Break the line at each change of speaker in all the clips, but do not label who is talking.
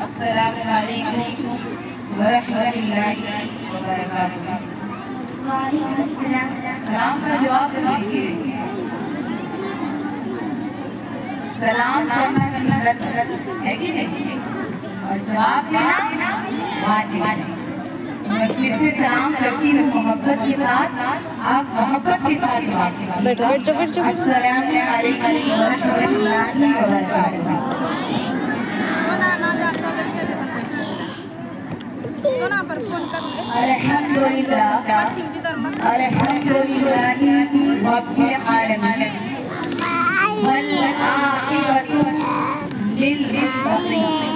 अस्सलामु अलैकुम व रहमतुल्लाहि व बरकातुहू। सलाम का जवाब दीजिए। सलाम करना सुन्नत है कि नहीं, और जवाब देना वाजिब। मैं फिर से सलाम करती हूँ मोहब्बत के साथ, आप मोहब्बत के साथ जवाब दीजिए। अस्सलामु अलैकुम व रहमतुल्लाहि व बरकातुहू।
सोना पर फोन कर
अल्हम्दुलिल्लाह अल्हम्दुलिल्लाहि रब्बिल आलमीन वल आक़िबतु लिल मुत्तक़ीन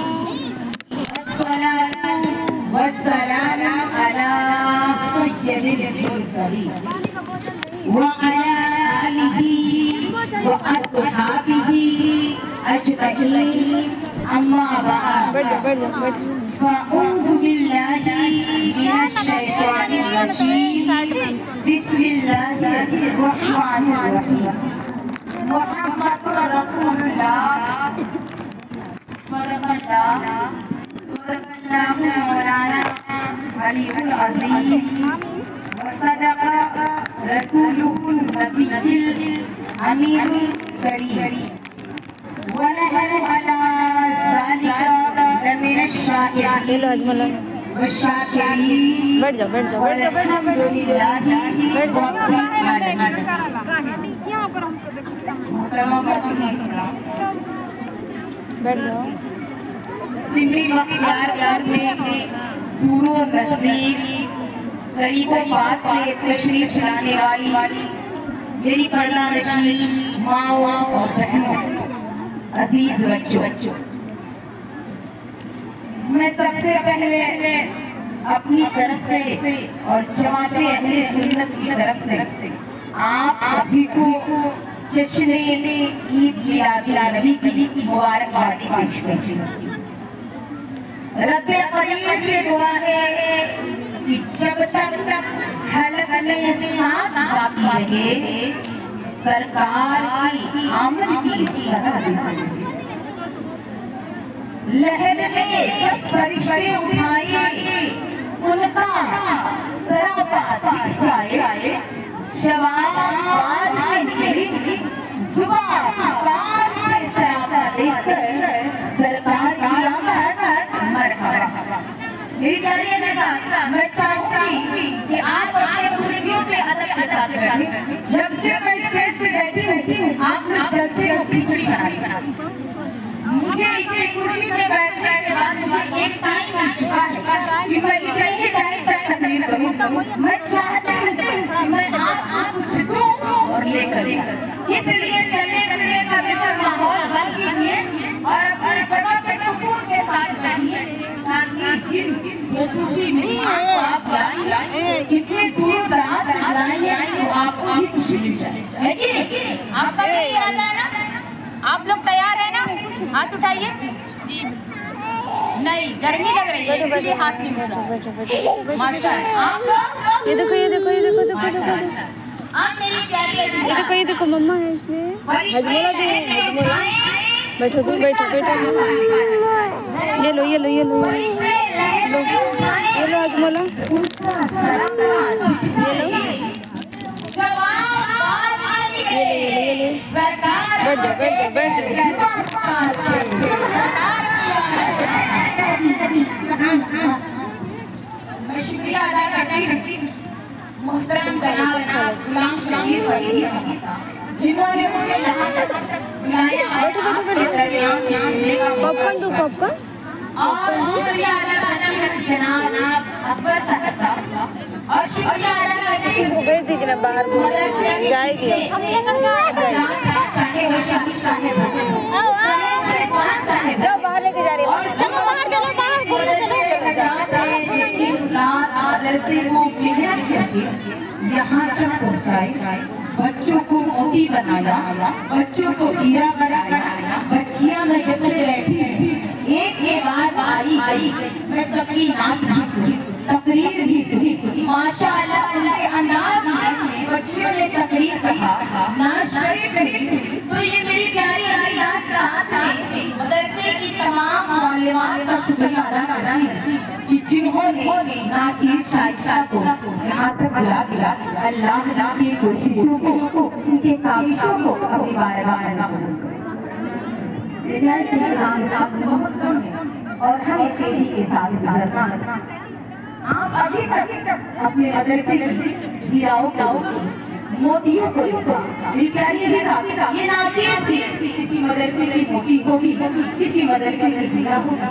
वस्सलातु वस्सलामु अला सय्यिदिल मुरसलीन व अला आलिहि व अस्हाबिहि अजमईन। अम्मा बाद फ़अऊज़ु बिल्लाहि मिनश शैतानिर रजीम। बिस्मिल्लाहिर रहमानिर रहीम। मुहम्मदुर रसूलुल्लाह सल्लल्लाहु मौलाना अलीयुल अज़ीम व सदक़ रसूलुहुन नबियुल अमीनुल करीम व नहनु अला ज़ालिका लमिनश शाहिदीन व शाकिरीन।
बैठ जाओ
अल्हम्दुलिल्लाहि रब्बिल आलमीन।
बैठ जाओ।
सिमरी बख्तियार में दूरों नज़दीक करीबों पास से तशरीफ लाने वाली मेरी पर्दा नशीन माओ और बहनों, अजीज बच्चों, मैं सबसे पहले अपनी तरफ से और जमाते अहले सुन्नत की तरफ से आप सभी को जश्न ईद मिलादुन्नबी की मुबारकबाद पेश करती हूँ। रब्बे करीम से दुआ है कि जब तक हलक में सांस बाकी रहे, सरकार की आमद की सदा लहर में सब फरिश्ते उठाए, उनका सरापा दिख जाए। शवाब से निकली जुबान से सरापा देखकर सरकार की आमद मरहबा। मेरी गाड़ी लगा, मैं चाहूंगी कि आप अपने कुर्सियों पे अदब के साथ बैठें। जब से मैं स्टेज पे बैठी हूँ, आपने जलसे को खिचड़ी बना दी। मुझे इसे कुर्सी पे बैठने के बाद मुझे एक टाइम मिल चुका है कि मैं इतने टाइम तक तकरीर करूँ। मैं चाहती हूँ कि मैं आप दूँ और लेकर जाऊँ। इसलिए चलने फिरने का बेहतर माहौल बन कीजिए और अपनी जगह पे सुकून के साथ बैठिए, ताकि जिन खसूसी मेहमान को आप लाएं, इतनी दूर दराज से लाएं तो आपको भी खुशी मिल जाए। है कि नहीं? आपका भी इरादा है ना? आप लोग तैयार है ना? हाथ उठाइए। नहीं, गर्मी लग रही है इसलिए हाथ नहीं उठा। माशाअल्लाह। आप लोग
ये देखो
आप मेरी प्यारी
ये देखो मम्मा है इसमें। हजमोला दे, हजमोला। बैठो तुम, बैठो। ये लो ये लो हजमोला। ये लो। बैठ जाओ।
मैं शुक्रिया अदा करती हूँ मुहतरम जनाब गुलाम शहीद वली जिन्होंने मुझे यहाँ तक बुलाया
पॉपकॉर्न
और शुक्रिया अदा करती हूँ जनाब अकबर साहब और शुक्रिया अदा करती हूँ
भेज दीजिए ना बाहर जाएगी। जाओ बाहर लेके जा रही है। चलो बाहर
यहाँ तक पहुँचाए, बच्चों को मोती बनाया, बच्चों को हीरा बनाया, बच्चियाँ में जैसे बैठी एक के बाद आई मैं सबकी नात भी सुनी, तकरीर भी सुनी। माशाअल्लाह के अंदाज में बच्चियों ने तकरीर कहा। कहा नाज शरीफ। तो ये मेरी प्यारी अलीजान साथ है मदरसे की तमाम मालिमात का शुक्रिया अदा करना है कि जिन्होंने ना की शाइशा को यहाँ तक बुला दिया। अल्लाह की कोशिशों को उनके काबिशों को अपनी बारगाह में और हम तेजी के साथ गुजरना है। आप अभी तक अपने मदरसे की हीराओं मोतियों को ये नाजियत थी किसी मदरसे की मोती होगी, किसी मदरसे की हीरा होगा।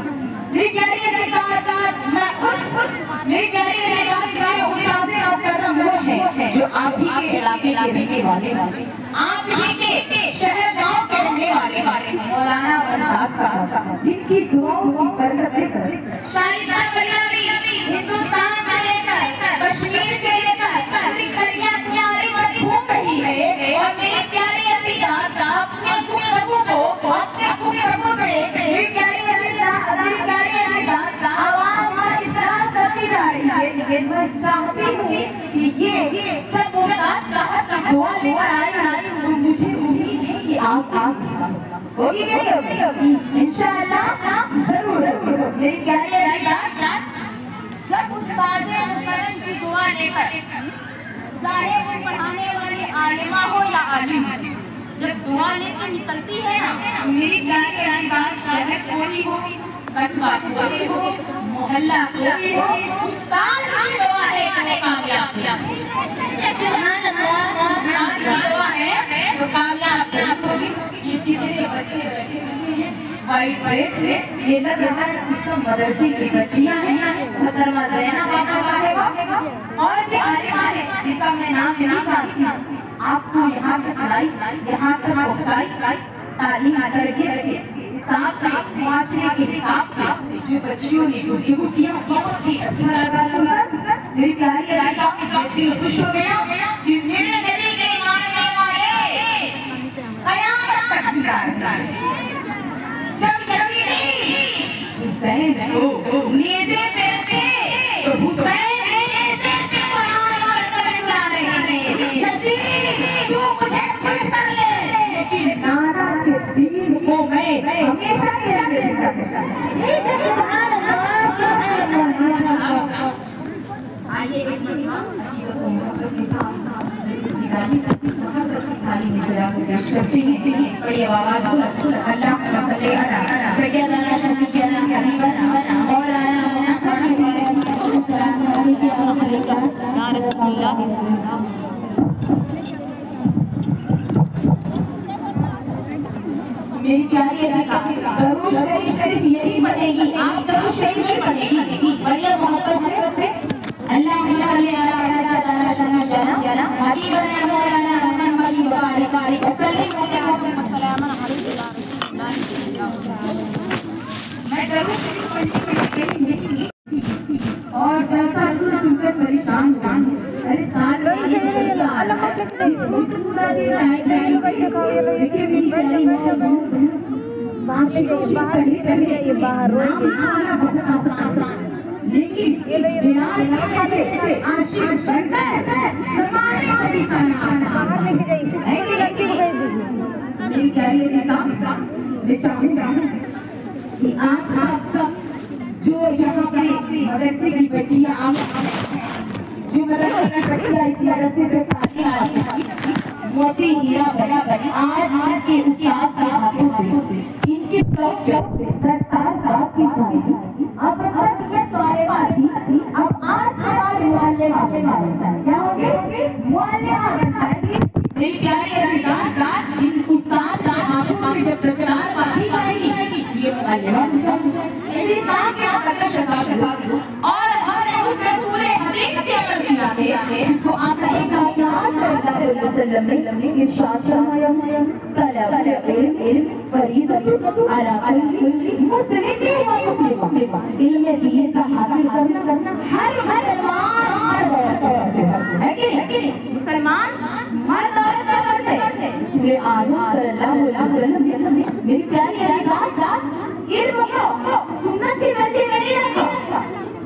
जो आप ही के इलाके के रहने वाले, आप ही के शहर गांव के रहने वाले मौलाना बनवास जिनकी दुआओं की बरकत हिंदुस्तान से लेकर कश्मीर से लेकर पूरी दुनिया प्यारी में घूम रही है। और मेरे प्यारे अलीजान साहब अपने प्रभु को अपने प्रभु से मेरी प्यारी अलीजान आवाज इस तरह करती जा रही है। लेकिन मैं चाहती हूँ कि ये सब साहब की दुआ लेकर आई मुझे कि आप होगी नहीं होगी इंशाअल्लाह जरूर। मेरी प्यारी अलीजान जब उस्ताद-ए मुकर्रम की दुआ लेकर चाहे वो पढ़ाने वाली आलिमा हो या आलिम, जब दुआ लेकर निकलती है ना, मेरी प्यारी अलीजान शहर कोई हो, कस्बा कोई हो, मोहल्ला कोई हो, उस्ताद की दुआ है कामयाब। सुभान अल्लाह, उस्ताद की दुआ है तो कामयाब होगी। ये चीजें जो बच्चे बैठे हुए हैं वाइट ड्रेस में, ये लग रहा है उसका मदरसे की बच्चियां हैं, मोहतरमा ज़ैना बाबा और भी आलिमा है जिनका मैं नाम लेना चाहती हूँ। आपको यहाँ तक लाई, यहाँ तक पहुँचाई, तालीम करके साफ माशरे के हिसाब से जो बच्चियों ने गुफ्तगू किया बहुत ही अच्छा लगा। मेरी प्यारी अलीजान दिल खुश हो गया कि मेरे नबी के मानने वाले कयामत तक जिंदा रहेंगे। जब नबी हुसैन को नेज़े पे रखे तो हुसैन नेज़े पे कुरान और करला रहे हैं। नबी तू मुझे खुश कर ले, लेकिन नारा के दीन को मैं हमेशा के लिए रखता हूं। सुभान अल्लाह, सुभान अल्लाह। आइए बड़ी आवाज अल्लाह मेरी प्यारी दरूद शरीफ यही बनेगी, आप दरूद शरीफ ही बनेगी बढ़िया मोहब्बत से। अल्लाह और सुनकर परेशान अरे साल
बाहर
लेकिन जो यहाँ पे मदरसे की बच्चियाँ जो मदरसे की बच्चियाँ मोती हीरा बना आज के उस्ताद के हाथों से इनके सरकार साहब की चाहिए। अब ये तालिबाती अब आज हमारे वाले क्या होंगे मेरी प्यारी अलीजान इन उस्ताद के हाथों से जब सरकार बाती जाएगी ये और हमारे उस रसूल हदीस के अमल की जाते हैं जिसको आप इरशाद फरमाया तलब इल्म फरीदतुन अला कुल्ली मुस्लिम व मुस्लिमा। इल्म दीन का हासिल करना हर मुसलमान है कि नहीं? मुसलमान मर्द औरत है। इसलिए आज़म सल्लल्लाहु अलैहि वसल्लम मेरी प्यारी अलीजान इल्म को सुन्नत के दर्जे में नहीं रखा,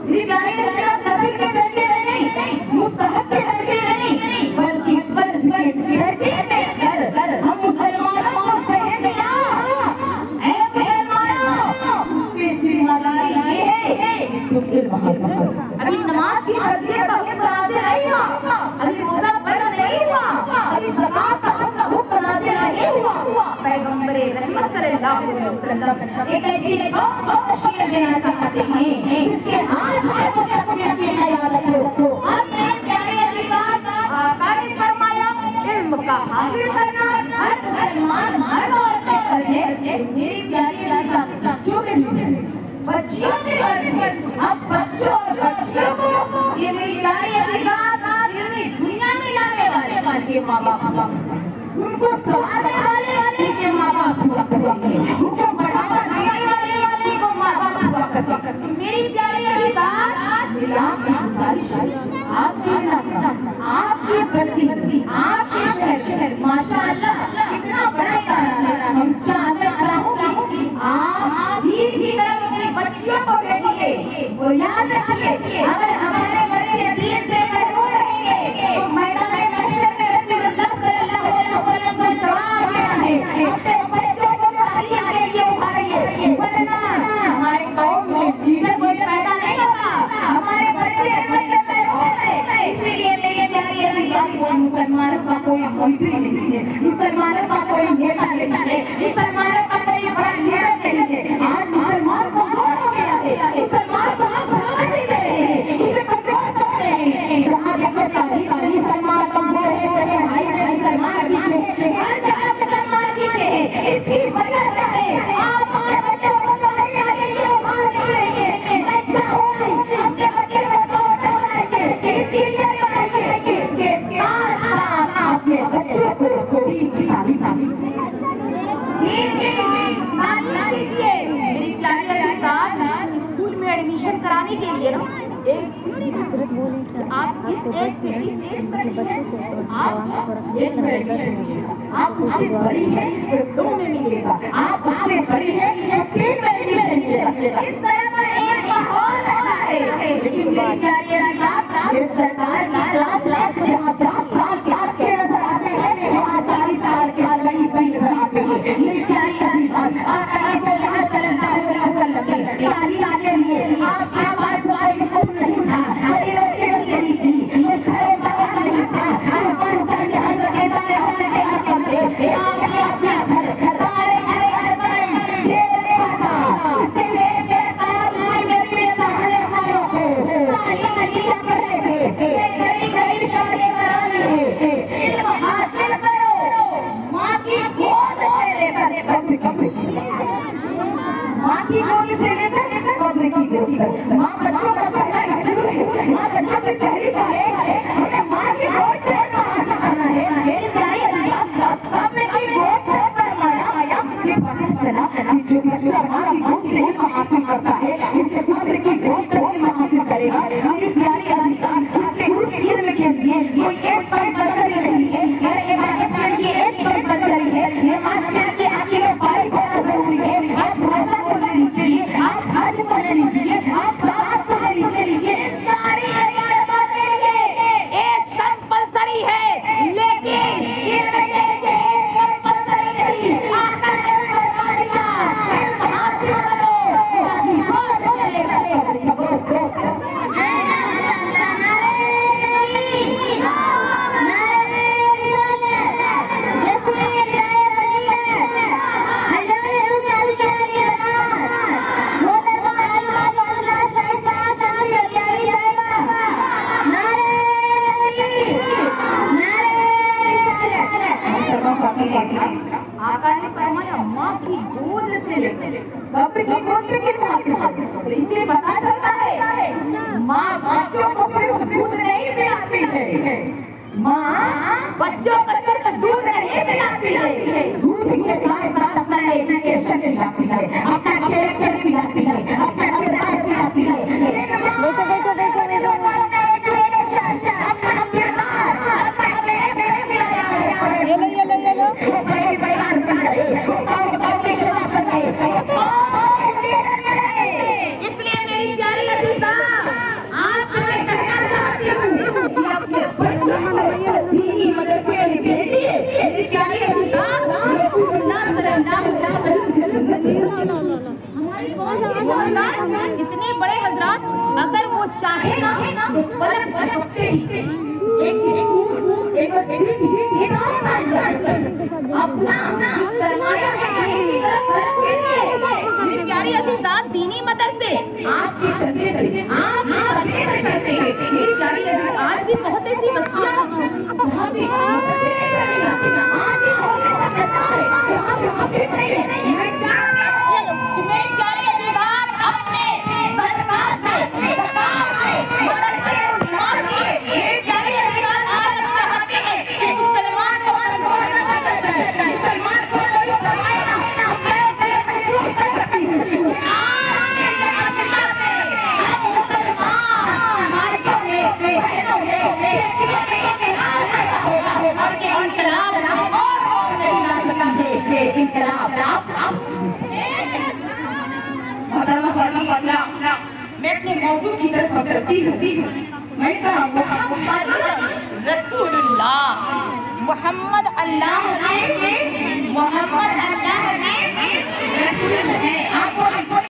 मेरी प्यारी अलीजान नफल के दर्जे में नहीं, मुस्तहब के दर्जे में नहीं, बल्कि फर्ज के दर्जे सल्लल्लाहु अलैहि वसल्लम एक ऐसी कौम को तशकील देना चाहते हैं जिसके हाथ में वो तकदीर की क़यादत हो। अपने प्यारे अज़ीज़ान, आका ने फरमाया इल्म का हासिल करना हर मुसलमान मर्द और औरत है। मेरी प्यारी अज़ीज़ान, बच्चों के बच्चियों के बारे में, अब बच्चों और बच्चियों को ये मेरी प्यारी अज़ीज़ान दुनिया में लाने वाले माँ बाप, उनको सवारने वाले के माँ बाप हुआ करेंगे, उनको बढ़ावा देने वाले वो माँ बाप हुआ करेंगे। मेरी प्यारी अज़ीज़ान, आपकी बस्ती, आपके शहर माशाअल्लाह कितना बड़ा है। हम चाहूंगी आप दीन की तरफ अपनी बच्चियों को भेजिए। वो याद रखिए, अगर हमारे बच्चे दीन से मजबूर रहेंगे तो मैदान महशर में रसूलुल्लाह सल्लल्लाहु अलैहि वसल्लम का जवाब देना है। अपने बच्चों को तालियां के लिए उठाइए, वरना हमारे कौम में लीडर कोई पैदा नहीं होगा, हमारे बच्चे मजलिस में होंगे। इसलिए मेरी प्यारी अज़ीज़ान, मुसलमानों का कोई मंत्री नहीं है, मुसलमानों का कोई नेता नहीं है, मुसलमानों का कोई बड़ा लीडर नहीं है। आज मुसलमान को हो गया है, मुसलमान को हम बराबर नहीं दे रहे हैं, इसे कंट्रोल कर रहे हैं। जहाँ देखो ताली मुसलमान कमजोर है, भाई मुसलमान पीछे, हर जगह मुसलमान पीछे है। इसकी वजह क्या है? आप हमारे बच्चों को तालियां देंगे, मार देंगे। मैं चाहूंगी अपने बच्चे को छोटा बनाइए, इंजीनियर बनाइए, इसके साथ अपने बच्चों को मेरी प्यारी अज़ीज़ान, स्कूल में एडमिशन कराने के लिए ना एक आप इस एज में
बच्चों को
आप उससे बड़ी है तो 2 में मिलेगा, आप उससे बड़ी है तो 3 में मिलेगा। इस तरह का एक माहौल रहा है। लेकिन मेरी प्यारी अज़ीज़ान, सरकार यहाँ 7 साल क्लास के नजर आते हैं, वहाँ 40 साल के कई नजर आते हैं। मेरी प्यारी अज़ीज़ान, आका ने सल्लल्लाहु अलैहि वसल्लम ने तालियां के लिए आपके पास कोई स्कूल नहीं था, कोई यूनिवर्सिटी नहीं थी, ये घरों का नहीं था, अरमान का यहाँ इदारे होने के हक़ थे। आपने अपना घर सारे घर बनाए दे रखा था, इसलिए सरकार ने मेरे चाहने वालों को तालियां दिया करते थे। गरीब शादी करानी है, इल्म हासिल करो, माँ की गोद से लेकर माँ की गोद से लेकर कब्र की गोद तक, माँ बच्चों का पहला शुरू है, माँ बच्चों की पहली तारीख है, हमें माँ की गोद से हासिल करना है। मेरी प्यारी अज़ीज़ान, कब्र की गोद पर माया इसलिए पता चला कि जो बच्चा माँ की गोद से ही हासिल करता है, इसके कब्र की गोद से ही हासिल करेगा। मेरी प्यारी अज़ीज़ान, इसके कुछ इल्म के लिए कोई एज कंपल्सरी नहीं है, हर इबादत के लिए एज कंपल्सरी है। नमाज़ के आगे में पारी होना जरूरी है। आप रोज़ा को ले लीजिए, आप हज को ले लीजिए, आप ज़कात को ले लीजिए, सारी इबादतें एज कंपल्सरी है, लेकिन इल्म के लिए एज कंपल्सरी नहीं। आका ने फरमाया इल्म हासिल करो, बहुत चले आका ने फरमाया माँ की गोद से लेकर कब्र की गोद से कितना हासिल, इससे पता चलता है माँ बच्चों को सिर्फ दूध नहीं पिलाती है, माँ बच्चों को सिर्फ दूध नहीं पिलाती है, दूध के साथ साथ अपना एजुकेशन पिलाती है, अपना कैरेक्टर पिलाती है, अपना किरदार पिलाती है। इसलिए मेरी प्यारी अज़ीज़ान, आपसे मैं कहना चाहती हूँ कि अपने बच्चों को दीनी मदरसे में भेजिए। मेरी प्यारी अज़ीज़ान, रसूलुल्लाह सल्लल्लाहु अलैहि वसल्लम हमारी इतने बड़े हज़रात, अगर वो चाहे ना तो पलक झपकते ही अपना सरमाया इनकलाब। मैं अपने मौजू की तरफ चलती हूँ। मैं कहा मोहम्मद रसूलुल्लाह, मोहम्मद अल्लाह ने रसूल है। आपको